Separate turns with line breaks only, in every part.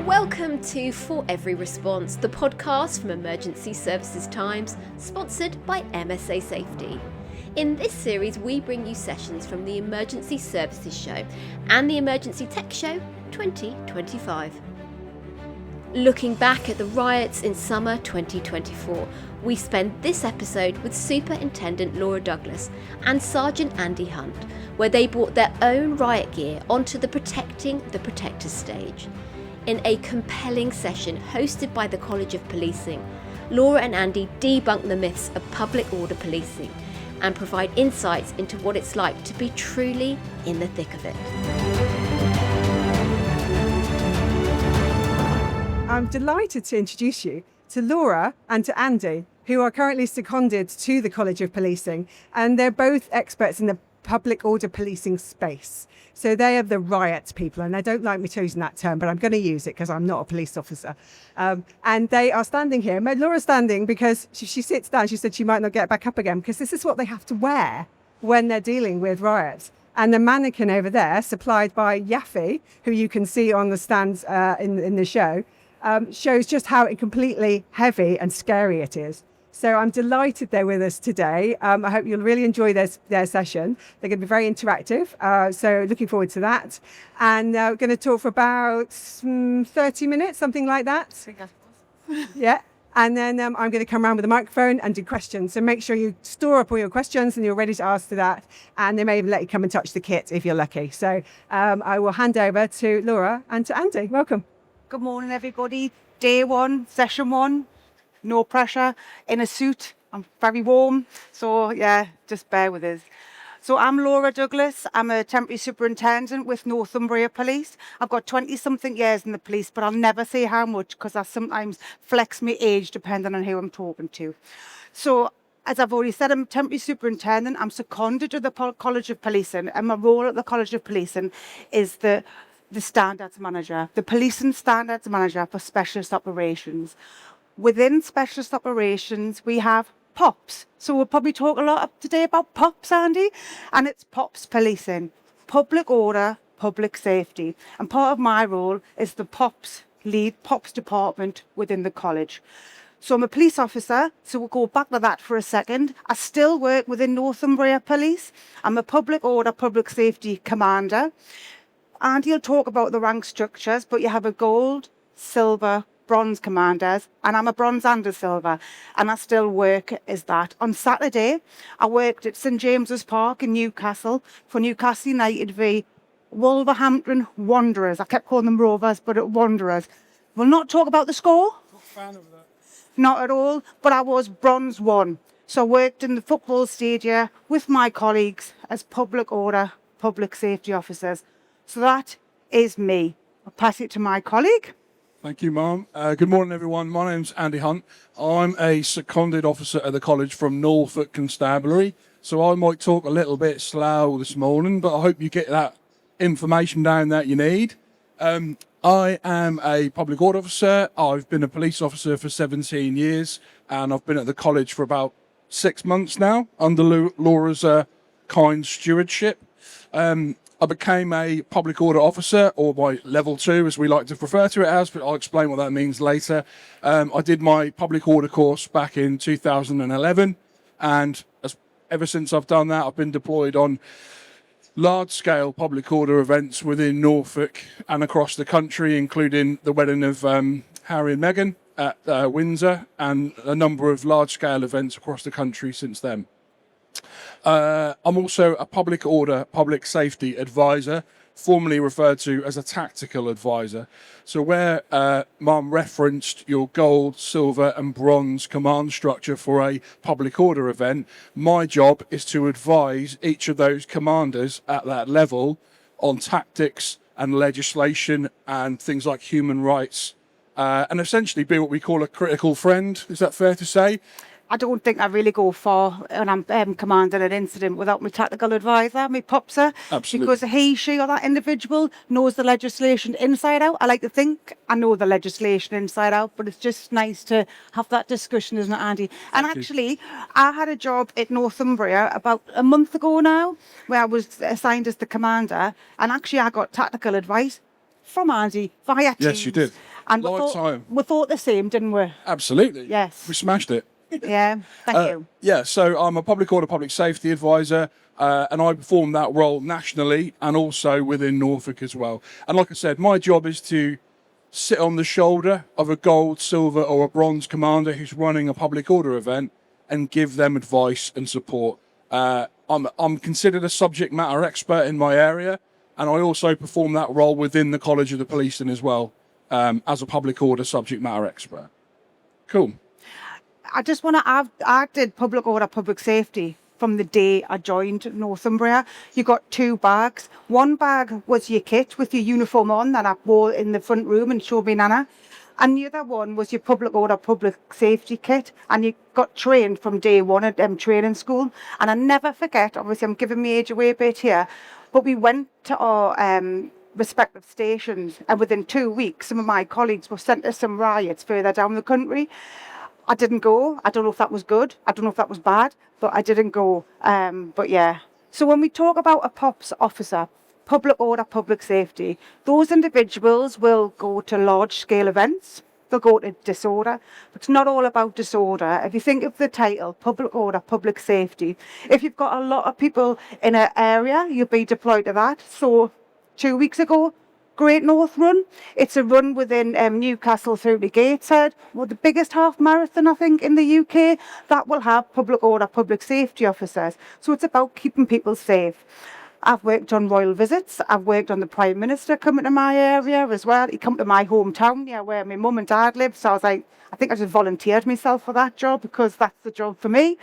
Welcome to For Every Response, the podcast from Emergency Services Times, sponsored by MSA Safety. In this series, we bring you sessions from the Emergency Services Show and the Emergency Tech Show 2025. Looking back at the riots in summer 2024, we spend this episode with Superintendent Laura Douglas and Sergeant Andy Hunt, where they brought their own riot gear onto the Protecting the Protectors stage. In a compelling session hosted by the College of Policing, Laura and Andy debunk the myths of public order policing and provide insights into what it's like to be truly in the thick of it.
I'm delighted to introduce you to Laura and to Andy, who are currently seconded to the College of Policing, and they're both experts in the public order policing space. So they are the riot people, and I don't like me using that term, but I'm going to use it because I'm not a police officer. And they are standing here. Laura's standing because she sits down. She said she might not get back up again because this is what they have to wear when they're dealing with riots. And the mannequin over there, supplied by Yaffe, who you can see on the stands in the show, shows just how completely heavy and scary it is. So I'm delighted they're with us today. I hope you'll really enjoy their session. They're going to be very interactive, so looking forward to that. And we're going to talk for about 30 minutes, something like that. Yeah. And then I'm going to come around with a microphone and do questions. So make sure you store up all your questions and you're ready to ask to that. And they may even let you come and touch the kit if you're lucky. So I will hand over to Laura and to Andy. Welcome.
Good morning, everybody. Day one, session one. No pressure, in a suit. I'm very warm. So, yeah, just bear with us. So I'm Laura Douglas. I'm a temporary superintendent with Northumbria Police. I've got 20-something years in the police, but I'll never say how much because I sometimes flex my age depending on who I'm talking to. So, as I've already said, I'm a temporary superintendent. I'm seconded to the College of Policing, and my role at the College of Policing is the standards manager, the policing standards manager for specialist operations. Within specialist operations, we have POPs. So we'll probably talk a lot today about POPs, Andy, and it's POPs policing, public order, public safety. And part of my role is the POPs department within the college. So I'm a police officer, so we'll go back to that for a second. I still work within Northumbria Police. I'm a public order, public safety commander. And you'll talk about the rank structures, but you have a gold, silver, bronze commanders, and I'm a bronze and a silver, and I still work as that. On Saturday, I worked at St James's Park in Newcastle for Newcastle United v Wolverhampton Wanderers. I kept calling them Rovers, but it Wanderers. We'll not talk about the score.
Not a fan of that.
Not at all, but I was bronze one. So I worked in the football stadium with my colleagues as public order, public safety officers. So that is me. I'll pass it to my colleague.
Thank you, Mum. Good morning, everyone. My name's Andy Hunt. I'm a seconded officer at the college from Norfolk Constabulary, so I might talk a little bit slow this morning, but I hope you get that information down that you need. I am a public order officer. I've been a police officer for 17 years, and I've been at the college for about 6 months now under Laura's kind stewardship. I became a public order officer, or by level 2, as we like to refer to it as, but I'll explain what that means later. I did my public order course back in 2011, and ever since I've done that, I've been deployed on large-scale public order events within Norfolk and across the country, including the wedding of Harry and Meghan at Windsor, and a number of large-scale events across the country since then. I'm also a public order, public safety advisor, formerly referred to as a tactical advisor. So where Mum referenced your gold, silver and bronze command structure for a public order event, my job is to advise each of those commanders at that level on tactics and legislation and things like human rights, and essentially be what we call a critical friend. Is that fair to say?
I don't think I really go far when I'm commanding an incident without my tactical advisor, my popser.
Absolutely.
Because he, she, or that individual knows the legislation inside out. I like to think I know the legislation inside out, but it's just nice to have that discussion, isn't it, Andy? And
Thank you.
actually, I had a job at Northumbria about a month ago now, where I was assigned as the commander, and actually I got tactical advice from Andy via Teams.
Yes, you did.
And
Live time.
we thought the same, didn't we?
Absolutely.
Yes.
We smashed it.
Yeah, thank you.
Yeah, so I'm a public order, public safety advisor, and I perform that role nationally and also within Norfolk as well. And like I said, my job is to sit on the shoulder of a gold, silver, or a bronze commander who's running a public order event and give them advice and support. I'm considered a subject matter expert in my area, and I also perform that role within the College of the Policing as well, as a public order subject matter expert. Cool.
I just want to I did public order, public safety from the day I joined Northumbria. You got 2 bags. One bag was your kit with your uniform on that I wore in the front room and showed me Nana. And the other one was your public order, public safety kit. And you got trained from day one at training school. And I never forget, obviously I'm giving my age away a bit here, but we went to our respective stations, and within 2 weeks, some of my colleagues were sent to some riots further down the country. I didn't go. I don't know if that was good. I don't know if that was bad, but I didn't go. But yeah. So when we talk about a POPs officer, public order, public safety, those individuals will go to large scale events. They'll go to disorder. But it's not all about disorder. If you think of the title, public order, public safety, if you've got a lot of people in an area, you'll be deployed to that. So 2 weeks ago, Great North Run. It's a run within Newcastle through to Gateshead. Well, the biggest half marathon, I think, in the UK. That will have public order, public safety officers. So it's about keeping people safe. I've worked on royal visits. I've worked on the Prime Minister coming to my area as well. He come to my hometown, where my mum and dad live. So I was like, I think I just volunteered myself for that job because that's the job for me.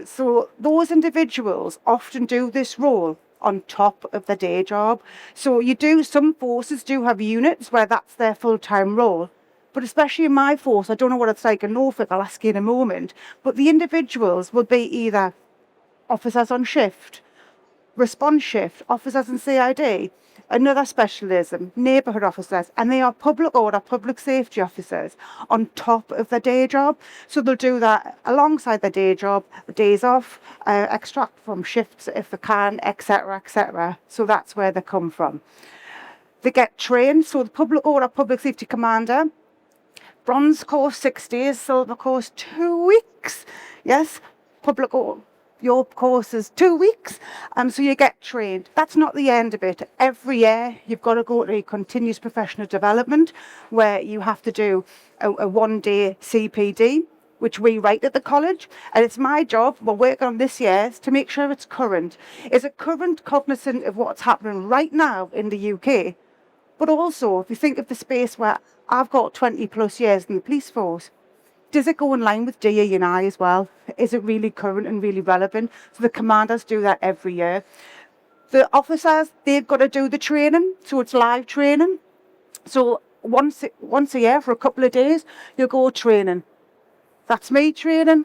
So those individuals often do this role on top of the day job. So some forces do have units where that's their full-time role. But especially in my force, I don't know what it's like in Norfolk, I'll ask you in a moment, but the individuals will be either officers on shift, response shift, officers in CID, another specialism, neighbourhood officers, and they are public order, public safety officers on top of their day job. So they'll do that alongside their day job, days off, extract from shifts if they can, etc., etc. So that's where they come from. They get trained. So the public order, public safety commander, bronze course 6 days, silver course 2 weeks. Yes, public order. Your course is 2 weeks, so you get trained. That's not the end of it. Every year you've got to go to continuous professional development where you have to do a 1-day CPD, which we write at the college. And it's my job, we're working on this year, is to make sure it's current. Is it current, cognizant of what's happening right now in the UK? But also, if you think of the space where I've got 20 plus years in the police force, does it go in line with DE&I as well? Is it really current and really relevant? So the commanders do that every year. The officers, they've got to do the training, so it's live training. So once a year for a couple of days, you'll go training. That's me training.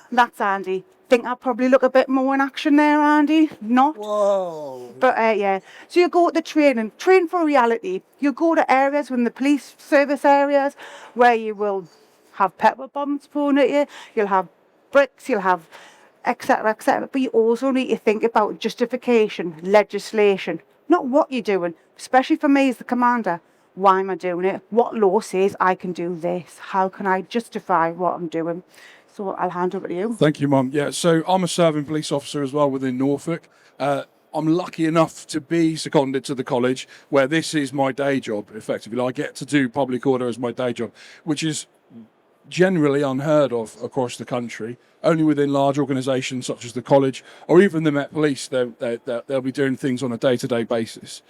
That's Andy. Think I'll probably look a bit more in action there, Andy. Not.
Whoa.
But yeah. So you go to the training. Train for reality. You go to areas within the police service areas where you will have pepper bombs thrown at you, you'll have bricks, you'll have etc, etc. But you also need to think about justification, legislation, not what you're doing, especially for me as the commander. Why am I doing it? What law says I can do this? How can I justify what I'm doing? So I'll hand over to you.
Thank you, Mum. Yeah, so I'm a serving police officer as well within Norfolk. I'm lucky enough to be seconded to the college where this is my day job, effectively. I get to do public order as my day job, which is generally unheard of across the country. Only within large organisations such as the college or even the Met Police, they'll be doing things on a day-to-day basis.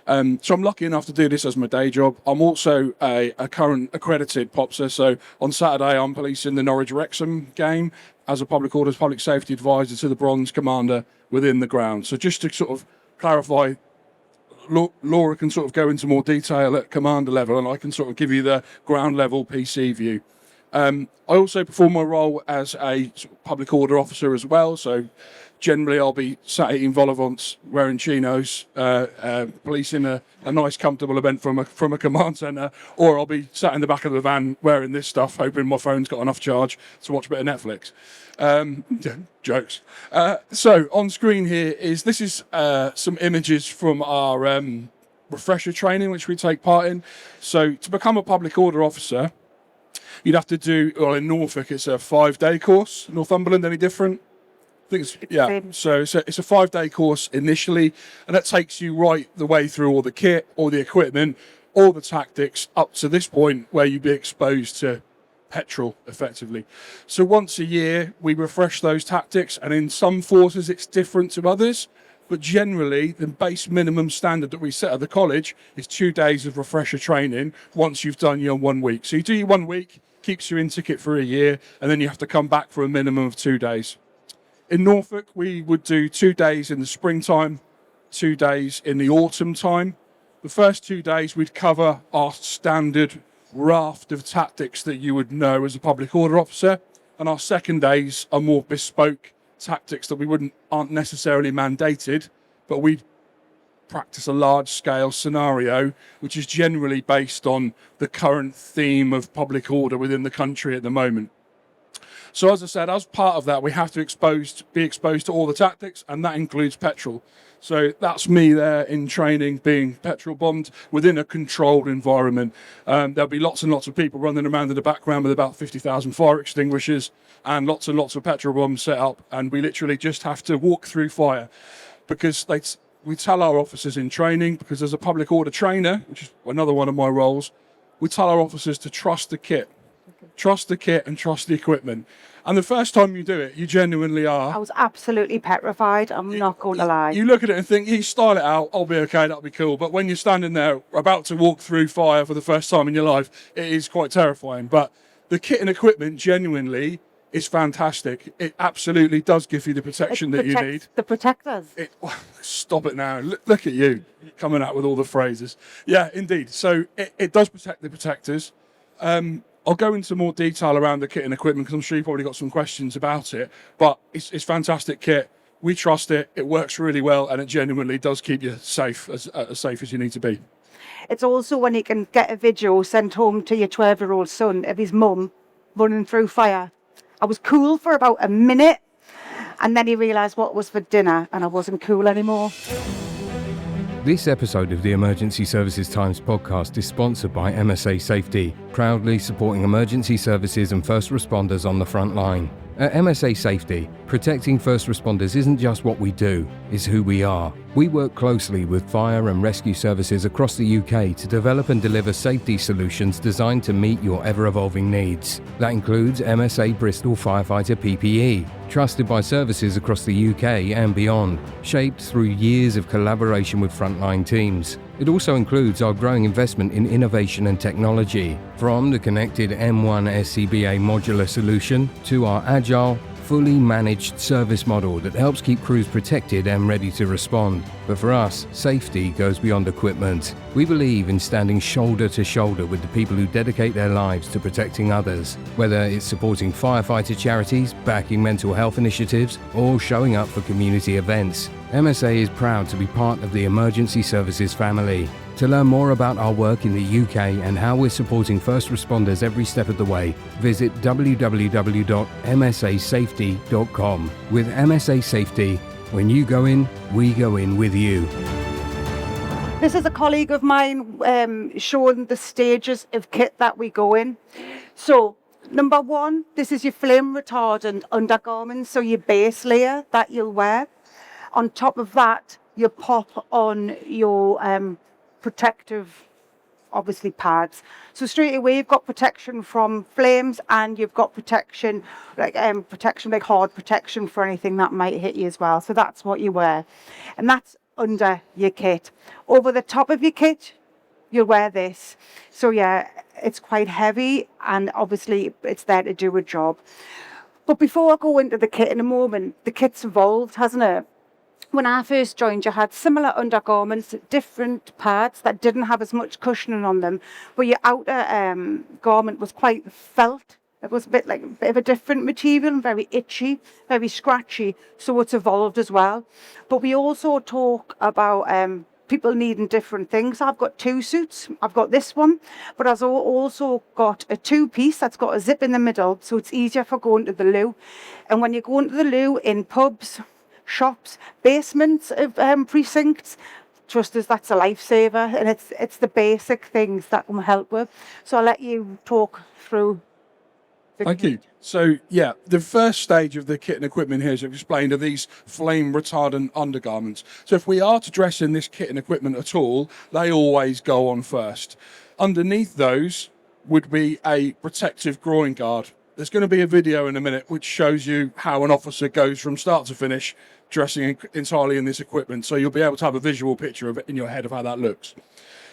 So I'm lucky enough to do this as my day job. I'm also a current accredited POPSer, so on Saturday I'm policing the Norwich-Wrexham game as a public orders, public safety advisor to the bronze commander within the ground. So just to sort of clarify, Laura can sort of go into more detail at commander level and I can sort of give you the ground level PC view. I also perform my role as a sort of public order officer as well. So generally I'll be sat eating vol au vents, wearing chinos, policing a nice comfortable event from a command centre, or I'll be sat in the back of the van wearing this stuff, hoping my phone's got enough charge to watch a bit of Netflix. Jokes. So on screen here is some images from our refresher training which we take part in. So to become a public order officer, you'd have to do, well, in Norfolk, it's a 5-day course. Northumberland, any different? I think So it's a 5-day course initially, and that takes you right the way through all the kit, all the equipment, all the tactics, up to this point where you'd be exposed to petrol, effectively. So once a year, we refresh those tactics, and in some forces, it's different to others. But generally, the base minimum standard that we set at the college is 2 days of refresher training once you've done your 1 week. So you do your 1 week, keeps you in ticket for a year, and then you have to come back for a minimum of 2 days. In Norfolk, we would do 2 days in the springtime, 2 days in the autumn time. The first 2 days, we'd cover our standard raft of tactics that you would know as a public order officer. And our second days are more bespoke tactics that aren't necessarily mandated, but we practice a large-scale scenario, which is generally based on the current theme of public order within the country at the moment. So as I said, as part of that, we have to be exposed to all the tactics, and that includes petrol. So that's me there in training, being petrol bombed within a controlled environment. There'll be lots and lots of people running around in the background with about 50,000 fire extinguishers and lots of petrol bombs set up. And we literally just have to walk through fire, because we tell our officers in training, because as a public order trainer, which is another one of my roles, we tell our officers to trust the kit. Trust the kit and trust the equipment. And the first time you do it, you genuinely are.
I was absolutely petrified. I'm not going to lie.
You look at it and think, you style it out, I'll be okay, that'll be cool. But when you're standing there about to walk through fire for the first time in your life, it is quite terrifying. But the kit and equipment genuinely is fantastic. It absolutely does give you the protection that you need.
The protectors.
Stop it now. Look at you coming out with all the phrases. Yeah, indeed. So it does protect the protectors. I'll go into more detail around the kit and equipment, because I'm sure you've probably got some questions about it. But it's fantastic kit. We trust it. It works really well, and it genuinely does keep you safe, as safe as you need to be.
It's also when you can get a video sent home to your 12-year-old son of his mum running through fire. I was cool for about a minute, and then he realised what was for dinner, and I wasn't cool anymore.
This episode of the Emergency Services Times podcast is sponsored by MSA Safety, proudly supporting emergency services and first responders on the front line. At MSA Safety, protecting first responders isn't just what we do, it's who we are. We work closely with fire and rescue services across the UK to develop and deliver safety solutions designed to meet your ever-evolving needs. That includes MSA Bristol Firefighter PPE, trusted by services across the UK and beyond, shaped through years of collaboration with frontline teams. It also includes our growing investment in innovation and technology, from the connected M1 SCBA modular solution to our agile, fully managed service model that helps keep crews protected and ready to respond. But for us, safety goes beyond equipment. We believe in standing shoulder to shoulder with the people who dedicate their lives to protecting others, whether it's supporting firefighter charities, backing mental health initiatives, or showing up for community events. MSA is proud to be part of the emergency services family. To learn more about our work in the UK and how we're supporting first responders every step of the way, visit www.msasafety.com. With MSA Safety, when you go in, we go in with you.
This is a colleague of mine showing the stages of kit that we go in. So, number one, this is your flame retardant undergarments, so your base layer that you'll wear. On top of that, you pop on your protective, obviously, pads. So straight away you've got protection from flames, and you've got protection like hard protection for anything that might hit you as well. So that's what you wear, and that's under your kit. Over the top of your kit, you'll wear this. So yeah, it's quite heavy, and obviously it's there to do a job. But before I go into the kit in a moment, the kit's evolved, hasn't it? When I first joined, you had similar undergarments, different pads that didn't have as much cushioning on them, but your outer garment was quite felt It was a bit of a different material, and very itchy, very scratchy. So it's evolved as well. But we also talk about people needing different things. I've got 2 suits. I've got this one, but I've also got a 2-piece that's got a zip in the middle, so it's easier for going to the loo. And when you go into the loo in pubs, shops, basements of precincts, trust us, that's a lifesaver, and it's the basic things that can help with. So I'll let you talk through.
Thank you. So, yeah, the first stage of the kit and equipment here, as I've explained, are these flame retardant undergarments. So if we are to dress in this kit and equipment at all, they always go on first. Underneath those would be a protective groin guard. There's going to be a video in a minute which shows you how an officer goes from start to finish dressing entirely in this equipment. So you'll be able to have a visual picture of it in your head of how that looks.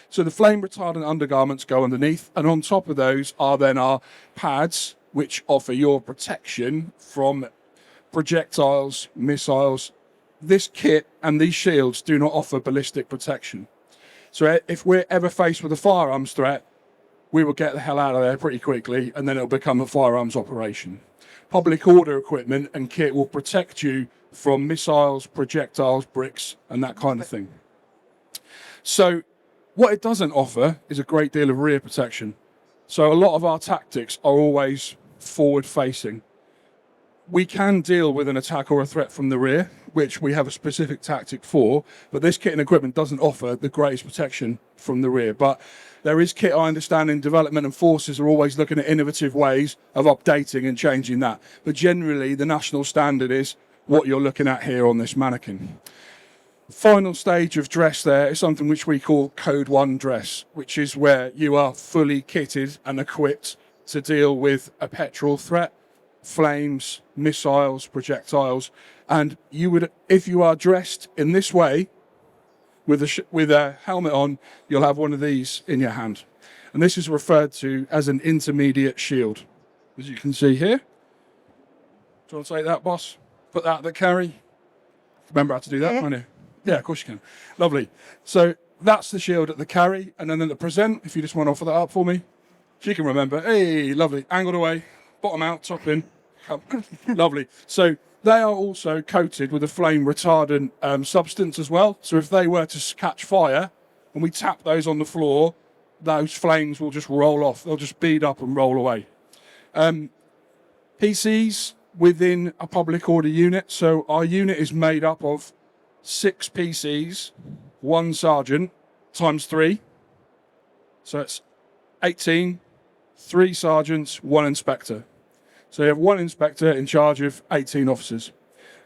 So the flame retardant undergarments go underneath, and on top of those are then our pads, which offer your protection from projectiles, missiles. This kit and these shields do not offer ballistic protection. So if we're ever faced with a firearms threat, we will get the hell out of there pretty quickly, and then it'll become a firearms operation. Public order equipment and kit will protect you from missiles, projectiles, bricks, and that kind of thing. So what it doesn't offer is a great deal of rear protection. So a lot of our tactics are always forward-facing. We can deal with an attack or a threat from the rear, which we have a specific tactic for, but this kit and equipment doesn't offer the greatest protection from the rear. But there is kit, I understand, in development, and forces are always looking at innovative ways of updating and changing that. But generally, the national standard is what you're looking at here on this mannequin. Final stage of dress there is something which we call Code 1 dress, which is where you are fully kitted and equipped to deal with a petrol threat, flames, missiles, projectiles, and you would, if you are dressed in this way, with a helmet on, you'll have one of these in your hand. And this is referred to as an intermediate shield, as you can see here. Do you want to take that, boss? Put that at the carry. Remember how to do that,
Yeah.
won't you? Yeah, of course you can. Lovely. So that's the shield at the carry, and then at the present, if you just want to offer that up for me. She can remember. Hey, lovely. Angled away, bottom out, top in. Lovely. So they are also coated with a flame retardant substance as well. So if they were to catch fire and we tap those on the floor, those flames will just roll off. They'll just bead up and roll away. PCs within a public order unit. So our unit is made up of 6 PCs, 1 sergeant, times 3. So it's 18, 3 sergeants, 1 inspector. So you have 1 inspector in charge of 18 officers.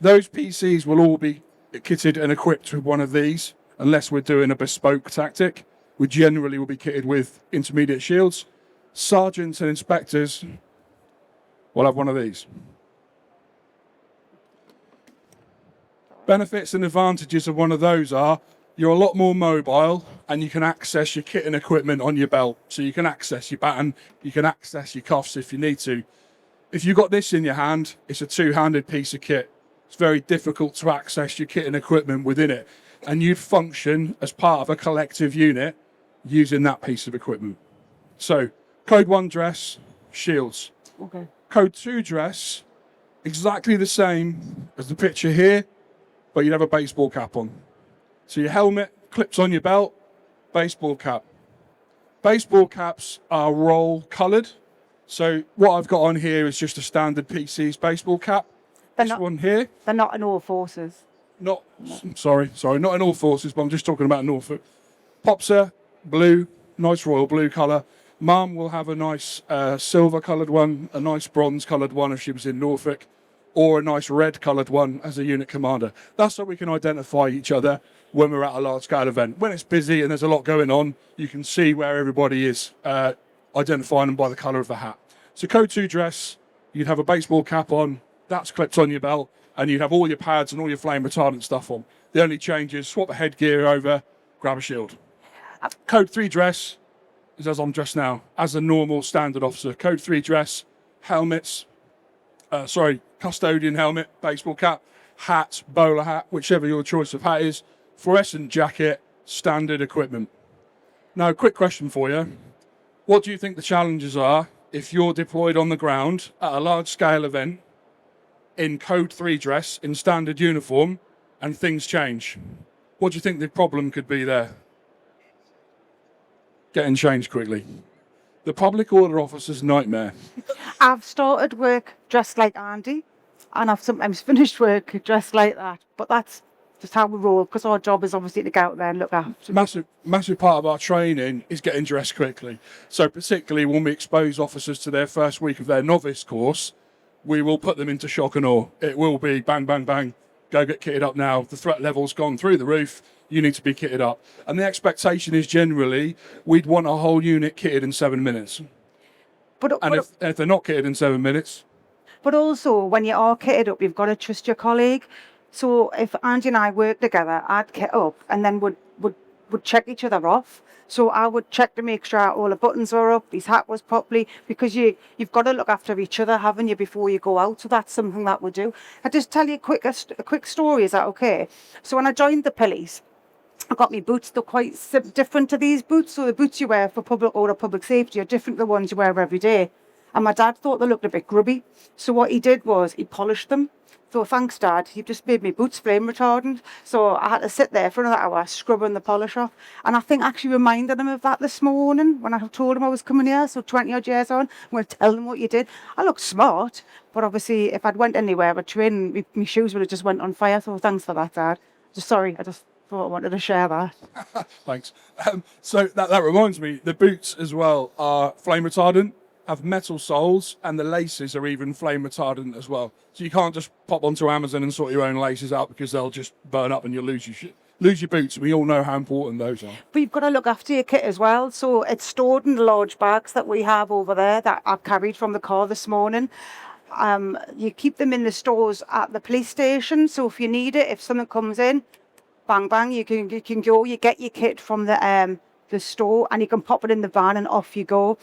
Those PCs will all be kitted and equipped with one of these, unless we're doing a bespoke tactic. We generally will be kitted with intermediate shields. Sergeants and inspectors will have one of these. Benefits and advantages of one of those are you're a lot more mobile and you can access your kit and equipment on your belt. So you can access your baton, you can access your cuffs if you need to. If you've got this in your hand, it's a 2-handed piece of kit. It's very difficult to access your kit and equipment within it. And you'd function as part of a collective unit using that piece of equipment. So, Code 1 dress, shields.
Okay.
Code 2 dress, exactly the same as the picture here, but you'd have a baseball cap on. So your helmet clips on your belt, baseball cap. Baseball caps are roll coloured. So what I've got on here is just a standard PC's baseball cap. This one here.
They're not in all forces.
Not in all forces, but I'm just talking about Norfolk. Popser, blue, nice royal blue colour. Mum will have a nice silver coloured one, a nice bronze coloured one if she was in Norfolk, or a nice red coloured one as a unit commander. That's how we can identify each other when we're at a large scale event. When it's busy and there's a lot going on, you can see where everybody is, identifying them by the colour of the hat. So Code 2 dress, you'd have a baseball cap on, that's clipped on your belt, and you'd have all your pads and all your flame retardant stuff on. The only change is swap the headgear over, grab a shield. Code 3 dress is as I'm dressed now, as a normal standard officer. Code 3 dress, helmets, custodian helmet, baseball cap, hat, bowler hat, whichever your choice of hat is, fluorescent jacket, standard equipment. Now, quick question for you. What do you think the challenges are if you're deployed on the ground at a large-scale event in Code 3 dress, in standard uniform, and things change? What do you think the problem could be there? Getting changed quickly. The public order officer's nightmare.
I've started work dressed like Andy, and I've sometimes finished work dressed like that. But that's just how we roll, because our job is obviously to go out there and look after.
Massive part of our training is getting dressed quickly. So particularly when we expose officers to their first week of their novice course, we will put them into shock and awe. It will be bang, bang, bang, go get kitted up now. The threat level's gone through the roof. You need to be kitted up. And the expectation is generally we'd want a whole unit kitted in 7 minutes. And if they're not kitted in 7 minutes.
But also, when you are kitted up, you've got to trust your colleague. So if Andy and I work together, I'd kit up and then would check each other off. So I would check to make sure all the buttons were up, his hat was properly, because you've got to look after each other, haven't you, before you go out. So that's something that we do. I'll just tell you a quick story, is that okay? So when I joined the police, I got me boots. They're quite different to these boots. So the boots you wear for public order, public safety are different to the ones you wear every day. And my dad thought they looked a bit grubby. So what he did was he polished them. So thanks, Dad. He just made me boots flame retardant. So I had to sit there for another hour scrubbing the polish off. And I think I actually reminded him of that this morning when I told him I was coming here. So 20 odd years on, I'm going to tell him what you did. I looked smart, but obviously if I'd went anywhere, I'd train, my shoes would have just went on fire. So thanks for that, Dad. Sorry, I just thought I wanted to share that.
Thanks. So that reminds me, the boots as well are flame retardant, have metal soles, and the laces are even flame retardant as well. So you can't just pop onto Amazon and sort your own laces out, because they'll just burn up and you'll lose your boots. We all know how important those are.
But you've got to look after your kit as well. So it's stored in the large bags that we have over there that I carried from the car this morning. You keep them in the stores at the police station. So if you need it, if something comes in, bang, bang, you can go, you get your kit from the store and you can pop it in the van and off you go.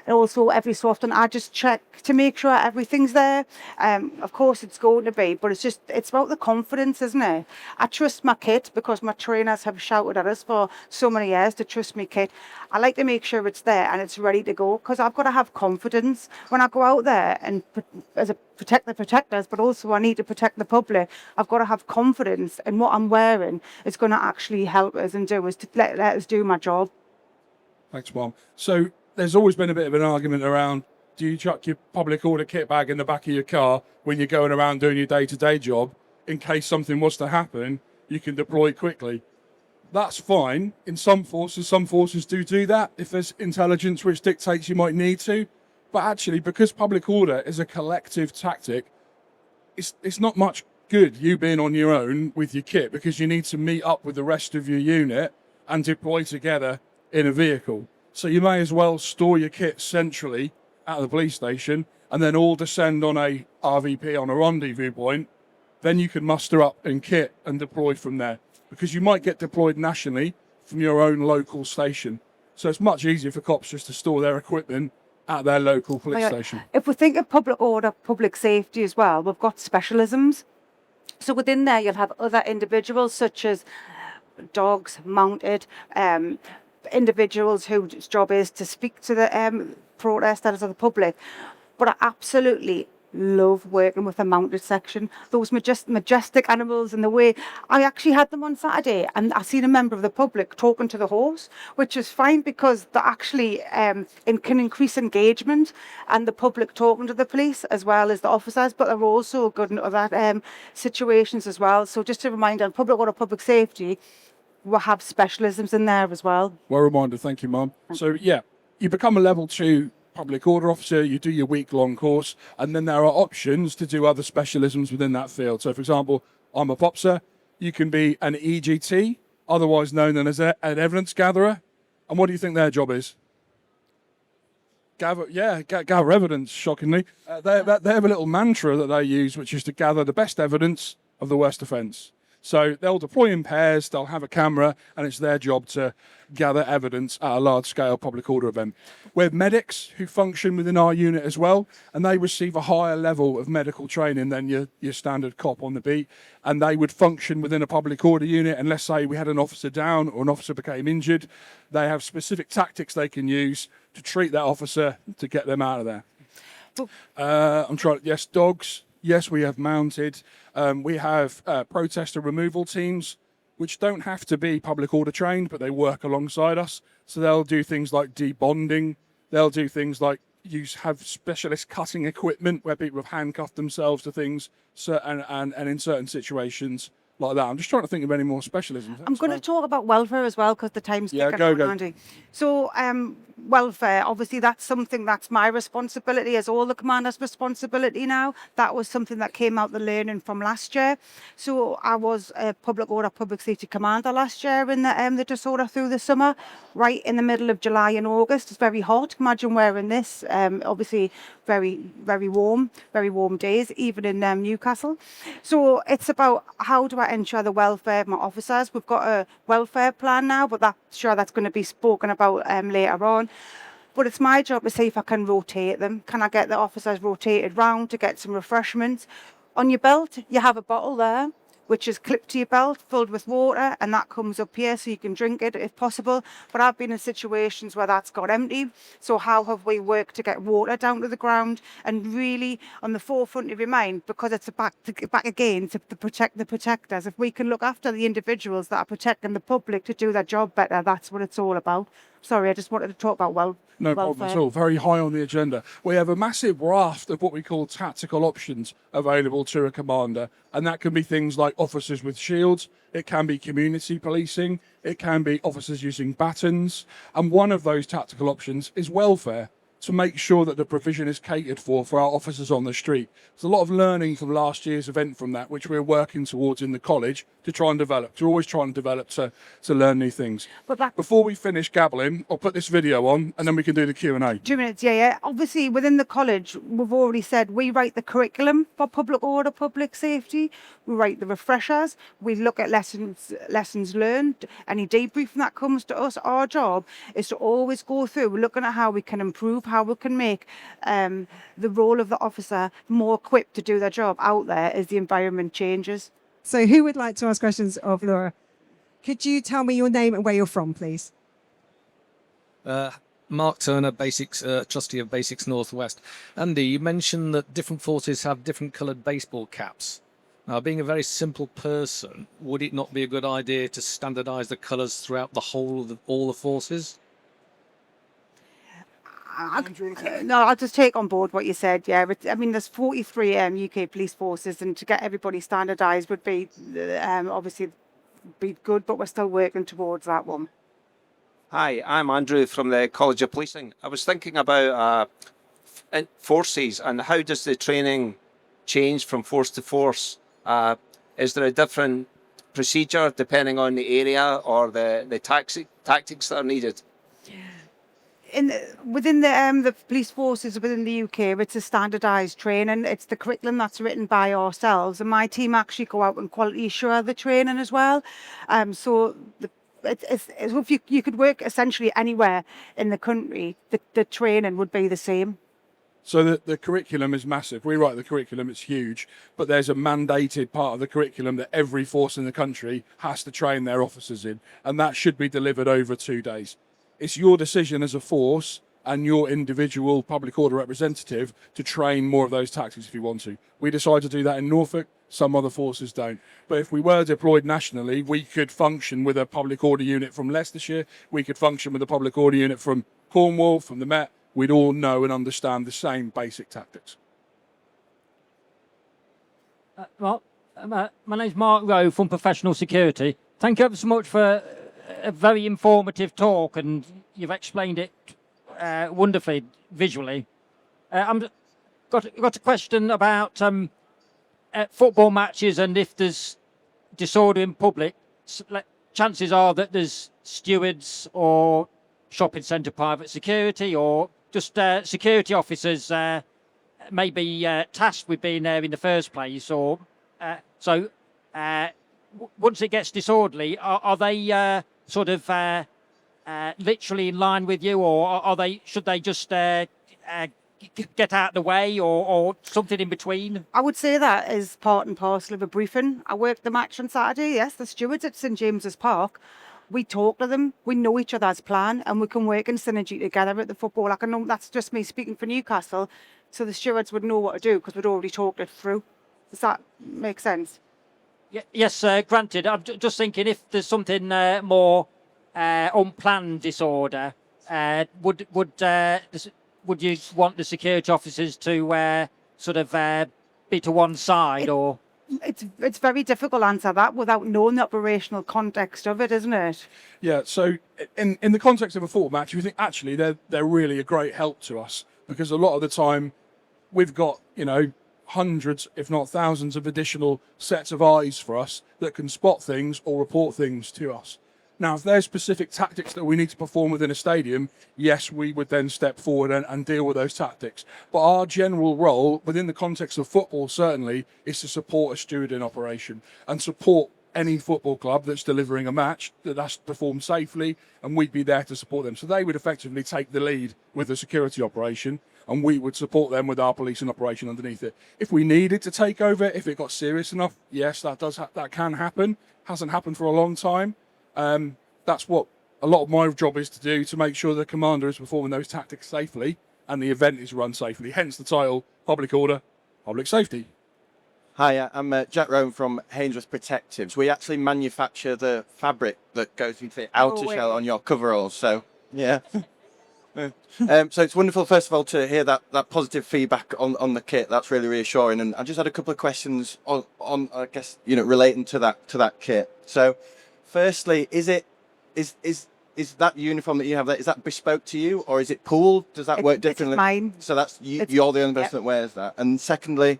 And also every so often I just check to make sure everything's there. Of course it's going to be, but it's about the confidence, isn't it? I trust my kit because my trainers have shouted at us for so many years to trust my kit. I like to make sure it's there and it's ready to go, because I've got to have confidence when I go out there and protect the protectors, but also I need to protect the public. I've got to have confidence in what I'm wearing. It's going to actually help us and do us to let us do my job.
Thanks, Mom. So there's always been a bit of an argument around, do you chuck your public order kit bag in the back of your car when you're going around doing your day-to-day job? In case something was to happen, you can deploy quickly. That's fine. In some forces do that if there's intelligence which dictates you might need to. But actually, because public order is a collective tactic, it's not much good you being on your own with your kit, because you need to meet up with the rest of your unit and deploy together in a vehicle. So you may as well store your kit centrally at the police station and then all descend on a RVP on a rendezvous point. Then you can muster up and kit and deploy from there, because you might get deployed nationally from your own local station. So it's much easier for cops just to store their equipment at their local police station.
If we think of public order, public safety as well, we've got specialisms. So within there you'll have other individuals such as dogs, mounted, individuals whose job is to speak to the protesters or the public. But I absolutely love working with the mounted section, those majestic animals, and the way I actually had them on Saturday and I seen a member of the public talking to the horse, which is fine because they actually can increase engagement and the public talking to the police as well as the officers, but they're also good in other situations as well. So just a reminder, on public order, public safety, we'll have specialisms in there as well.
Well reminded, thank you, Mum. So yeah, you become a level 2 public order officer, you do your week-long course, and then there are options to do other specialisms within that field. So for example, I'm a POPSer, you can be an EGT, otherwise known as an evidence gatherer. And what do you think their job is? Gather evidence, shockingly. They have a little mantra that they use, which is to gather the best evidence of the worst offence. So they'll deploy in pairs, they'll have a camera, and it's their job to gather evidence at a large-scale public order event. We have medics who function within our unit as well, and they receive a higher level of medical training than your standard cop on the beat, and they would function within a public order unit, and let's say we had an officer down or an officer became injured, they have specific tactics they can use to treat that officer to get them out of there. Yes, dogs. Yes, we have mounted. We have protester removal teams, which don't have to be public order trained, but they work alongside us. So they'll do things like debonding. They'll do things like have specialist cutting equipment where people have handcuffed themselves to things, and in certain situations like that. I'm just trying to think of any more specialisms.
I'm going to talk about welfare as well because the time's ticking
go.
Andy. So welfare, obviously that's something that's my responsibility, as all the commanders' responsibility now. That was something that came out the learning from last year. So I was a public order, public safety commander last year in the disorder through the summer, right in the middle of July and August. It's very hot. Imagine wearing this. Obviously very, very warm days, even in Newcastle. So it's about how do I ensure the welfare of my officers. We've got a welfare plan now, but that's going to be spoken about later on. But it's my job to see if I can rotate them. Can I get the officers rotated round to get some refreshments? On your belt, you have a bottle there, which is clipped to your belt, filled with water, and that comes up here so you can drink it if possible. But I've been in situations where that's got empty. So how have we worked to get water down to the ground and really on the forefront of your mind, because it's back again to protect the protectors. If we can look after the individuals that are protecting the public to do their job better, that's what it's all about. Sorry, I just wanted to talk about
No problem at all. Very high on the agenda. We have a massive raft of what we call tactical options available to a commander. And that can be things like officers with shields. It can be community policing. It can be officers using batons. And one of those tactical options is welfare, to make sure that the provision is catered for our officers on the street. There's a lot of learning from last year's event from that, which we're working towards in the college to try and develop. We're always trying to develop to learn new things. Before we finish gabbling, I'll put this video on and then we can do the Q&A.
2 minutes, yeah. Obviously, within the college, we've already said we write the curriculum for public order, public safety. We write the refreshers. We look at lessons learned, any debriefing that comes to us. Our job is to always go through. We're looking at how we can improve, how we can make the role of the officer more equipped to do their job out there as the environment changes.
So who would like to ask questions of Laura? Could you tell me your name and where you're from, please?
Mark Turner, Basics, trustee of Basics Northwest. Andy, you mentioned that different forces have different coloured baseball caps. Now, being a very simple person, would it not be a good idea to standardise the colours throughout the whole of all the forces?
No, I'll just take on board what you said. Yeah, I mean, there's 43 UK police forces, and to get everybody standardised would be obviously be good, but we're still working towards that one.
Hi, I'm Andrew from the College of Policing. I was thinking about forces and how does the training change from force to force? Is there a different procedure depending on the area or the tactics that are needed?
Within the police forces within the UK, it's a standardised training. It's the curriculum that's written by ourselves, and my team actually go out and quality assure the training as well. So if you could work essentially anywhere in the country, the training would be the same.
So the curriculum is massive. We write the curriculum, it's huge, but there's a mandated part of the curriculum that every force in the country has to train their officers in, and that should be delivered over 2 days. It's your decision as a force and your individual public order representative to train more of those tactics if you want to. We decide to do that in Norfolk, some other forces don't. But if we were deployed nationally, we could function with a public order unit from Leicestershire, we could function with a public order unit from Cornwall, from the Met. We'd all know and understand the same basic tactics.
My name's Mark Rowe from Professional Security. Thank you ever so much for a very informative talk, and you've explained it wonderfully visually. I've got a question about football matches, and if there's disorder in public, chances are that there's stewards or shopping centre private security or just security officers may be tasked with being there in the first place, or once it gets disorderly, are they sort of literally in line with you, or should they just get out of the way, or something in between?
I would say that is part and parcel of a briefing. I worked the match on Saturday. Yes, the stewards at St James's Park. We talk to them. We know each other's plan, and we can work in synergy together at the football. Like I know that's just me speaking for Newcastle, so the stewards would know what to do because we'd already talked it through. Does that make sense?
Yes, granted. I'm just thinking if there's something more unplanned disorder, would you want the security officers to sort of be to one side, or?
It's very difficult to answer that without knowing the operational context of it, isn't it?
Yeah, so in the context of a football match, we think actually they're really a great help to us, because a lot of the time we've got, hundreds, if not thousands, of additional sets of eyes for us that can spot things or report things to us. Now, if there's specific tactics that we need to perform within a stadium, yes, we would then step forward and deal with those tactics. But our general role, within the context of football certainly, is to support a stewarding operation and support any football club that's delivering a match that's performed safely, and we'd be there to support them. So they would effectively take the lead with the security operation, and we would support them with our policing operation underneath it. If we needed to take over, if it got serious enough, yes, that can happen. Hasn't happened for a long time. That's what a lot of my job is to do, to make sure the commander is performing those tactics safely and the event is run safely. Hence the title, Public Order, Public Safety.
Hi, I'm Jack Rowan from Hainsworth Protectives. We actually manufacture the fabric that goes into the outer shell on your coveralls. So, yeah. So it's wonderful, first of all, to hear that positive feedback on the kit. That's really reassuring. And I just had a couple of questions on I guess, relating to that kit. So, firstly, is that uniform that you have there, is that bespoke to you, or is it pooled? Does that work differently?
It's mine.
So that's you're the only person that wears that. And secondly,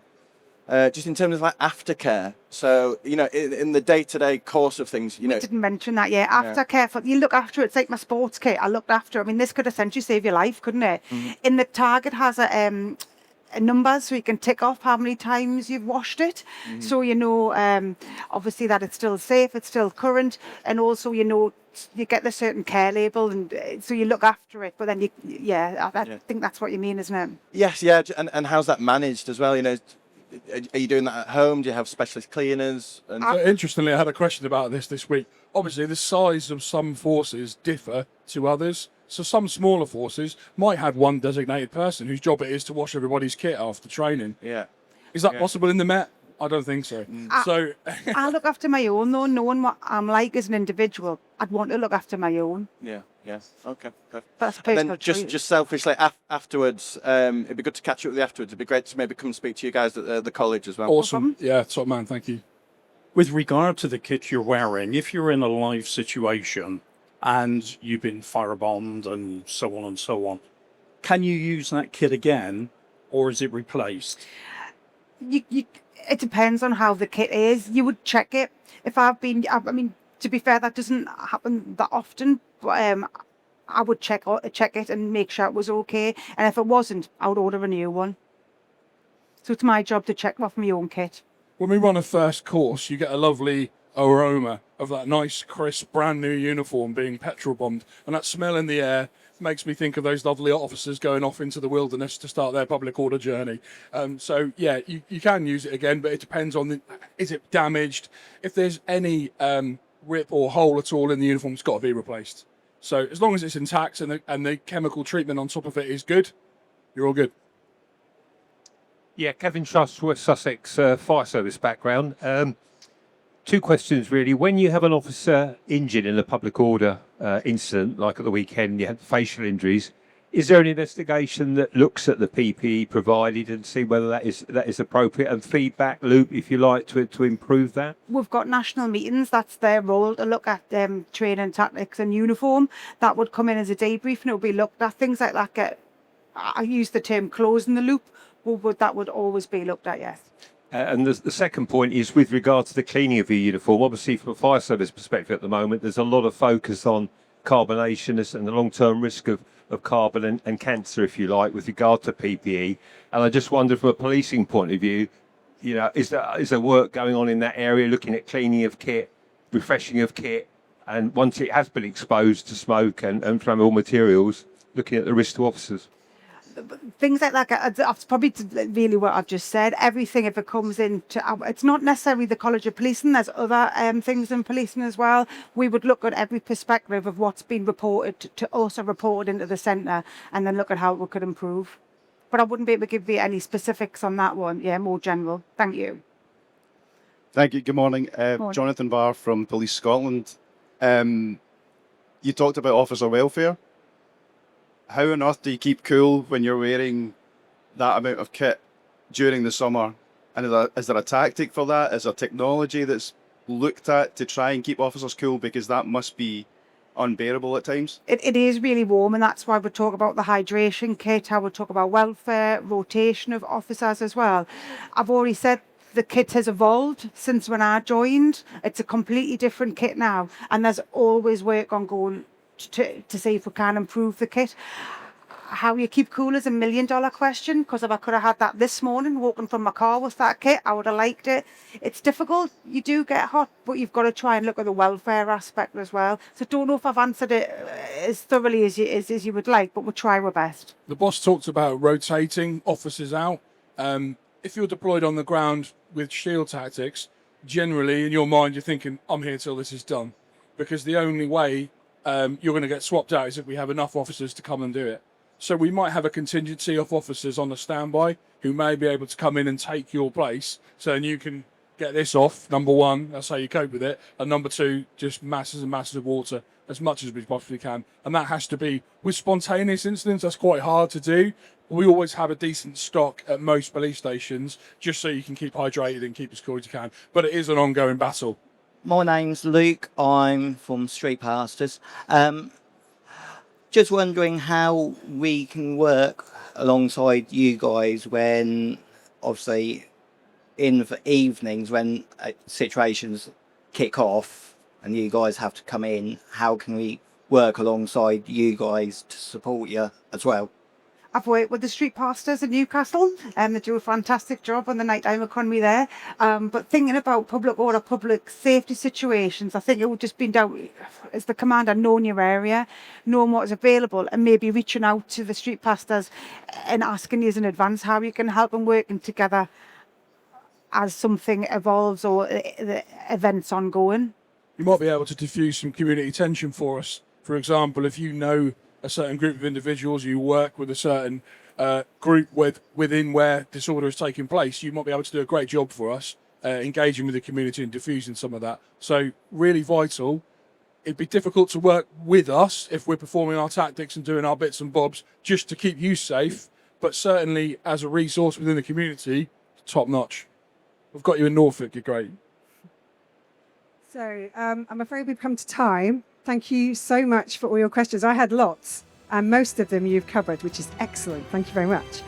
just in terms of like aftercare, so in the day-to-day course of things,
I didn't mention that yet. Aftercare, you look after it. It's like my sports kit. I looked after it. I mean, this could essentially save your life, couldn't it? Mm-hmm. In the tag, it has a number, so you can tick off how many times you've washed it. Mm-hmm. So obviously that it's still safe, it's still current, and also you get the certain care label, and so you look after it. But then I think that's what you mean, isn't it?
Yes, yeah. And how's that managed as well? Are you doing that at home? Do you have specialist cleaners? And
interestingly, I had a question about this week. Obviously, the size of some forces differ to others. So some smaller forces might have one designated person whose job it is to wash everybody's kit after training.
Yeah.
Is that possible in the Met? I don't think so. So
I look after my own, though. Knowing what I'm like as an individual, I'd want to look after my own.
Yeah. Okay. Perfect.
That's personal.
And then just selfishly afterwards, it'd be good to catch up with you afterwards. It'd be great to maybe come speak to you guys at the college as well.
Awesome. Yeah, top man. Thank you.
With regard to the kit you're wearing, if you're in a live situation and you've been firebombed and so on, can you use that kit again, or is it replaced?
It depends on how the kit is. You would check it. To be fair, that doesn't happen that often, but I would check it and make sure it was okay. And if it wasn't, I would order a new one. So it's my job to check off my own kit.
When we run a first course, you get a lovely aroma of that nice, crisp, brand new uniform being petrol bombed, and that smell in the air makes me think of those lovely officers going off into the wilderness to start their public order journey. So yeah, you can use it again, but it depends on is it damaged? If there's any rip or hole at all in the uniform, it's got to be replaced. So as long as it's intact and the chemical treatment on top of it is good, you're all good.
Yeah, Kevin Truss, West Sussex Fire Service background. Two questions really. When you have an officer injured in a public order incident, like at the weekend, you had facial injuries, is there an investigation that looks at the PPE provided and see whether that is appropriate, and feedback loop, if you like, to improve that?
We've got national meetings. That's their role to look at training tactics and uniform. That would come in as a debrief, and it would be looked at. Things like that I use the term closing the loop, but that would always be looked at, yes.
And the second point is with regard to the cleaning of your uniform. Obviously, from a fire service perspective at the moment, there's a lot of focus on carbonation and the long-term risk of carbon and cancer, if you like, with regard to PPE. And I just wonder, from a policing point of view, is there work going on in that area, looking at cleaning of kit, refreshing of kit, and once it has been exposed to smoke and flammable materials, looking at the risk to officers?
Things like that, that's probably really what I've just said. Everything, if it comes into, it's not necessarily the College of Policing, there's other things in policing as well. We would look at every perspective of what's been reported to also report into the centre, and then look at how we could improve. But I wouldn't be able to give you any specifics on that one. Yeah, more general. Thank you.
Thank you. Good morning.
Morning.
Jonathan Barr from Police Scotland. You talked about officer welfare. How on earth do you keep cool when you're wearing that amount of kit during the summer? And is there a tactic for that? Is there technology that's looked at to try and keep officers cool? Because that must be unbearable at times.
It is really warm, and that's why we talk about the hydration kit. I would talk about welfare, rotation of officers as well. I've already said the kit has evolved since when I joined. It's a completely different kit now, and there's always work ongoing to see if we can improve the kit. How you keep cool is $1 million question, because if I could have had that this morning walking from my car with that kit, I would have liked it. It's difficult. You do get hot, but you've got to try and look at the welfare aspect as well. So don't know if I've answered it as thoroughly as you would like, but we'll try our best.
The boss talked about rotating officers out. If you're deployed on the ground with shield tactics, generally in your mind you're thinking, I'm here till this is done. Because the only way you're going to get swapped out is if we have enough officers to come and do it. So we might have a contingency of officers on the standby who may be able to come in and take your place. So then you can get this off, number one, that's how you cope with it. And number two, just masses and masses of water as much as we possibly can. And that has to be, with spontaneous incidents, that's quite hard to do. We always have a decent stock at most police stations, just so you can keep hydrated and keep as cool as you can. But it is an ongoing battle.
My name's Luke. I'm from Street Pastors. Just wondering how we can work alongside you guys when, obviously, in the evenings when situations kick off and you guys have to come in. How can we work alongside you guys to support you as well?
I've worked with the street pastors in Newcastle, and they do a fantastic job on the nighttime economy there. But thinking about public order, public safety situations, I think it would just be down as the commander knowing your area, knowing what is available, and maybe reaching out to the street pastors and asking you in advance how you can help them working together as something evolves or the events ongoing.
You might be able to diffuse some community tension for us. For example, if you know a certain group of individuals, you work with a certain group within where disorder is taking place, you might be able to do a great job for us, engaging with the community and diffusing some of that. So really vital. It'd be difficult to work with us if we're performing our tactics and doing our bits and bobs just to keep you safe, but certainly as a resource within the community, top notch. We've got you in Norfolk, you're great.
So I'm afraid we've come to time. Thank you so much for all your questions. I had lots, and most of them you've covered, which is excellent. Thank you very much.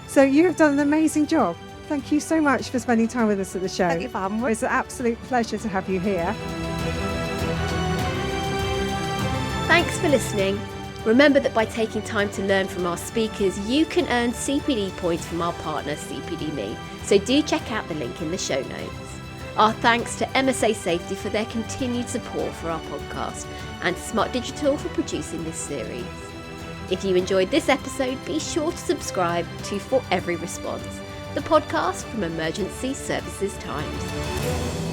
So you have done an amazing job. Thank you so much for spending time with us at the show.
Thank you for having me.
It's an absolute pleasure to have you here.
Thanks for listening. Remember that by taking time to learn from our speakers, you can earn CPD points from our partner CPD.me. So do check out the link in the show notes. Our thanks to MSA Safety for their continued support for our podcast, and to Smart Digital for producing this series. If you enjoyed this episode, be sure to subscribe to For Every Response, the podcast from Emergency Services Times.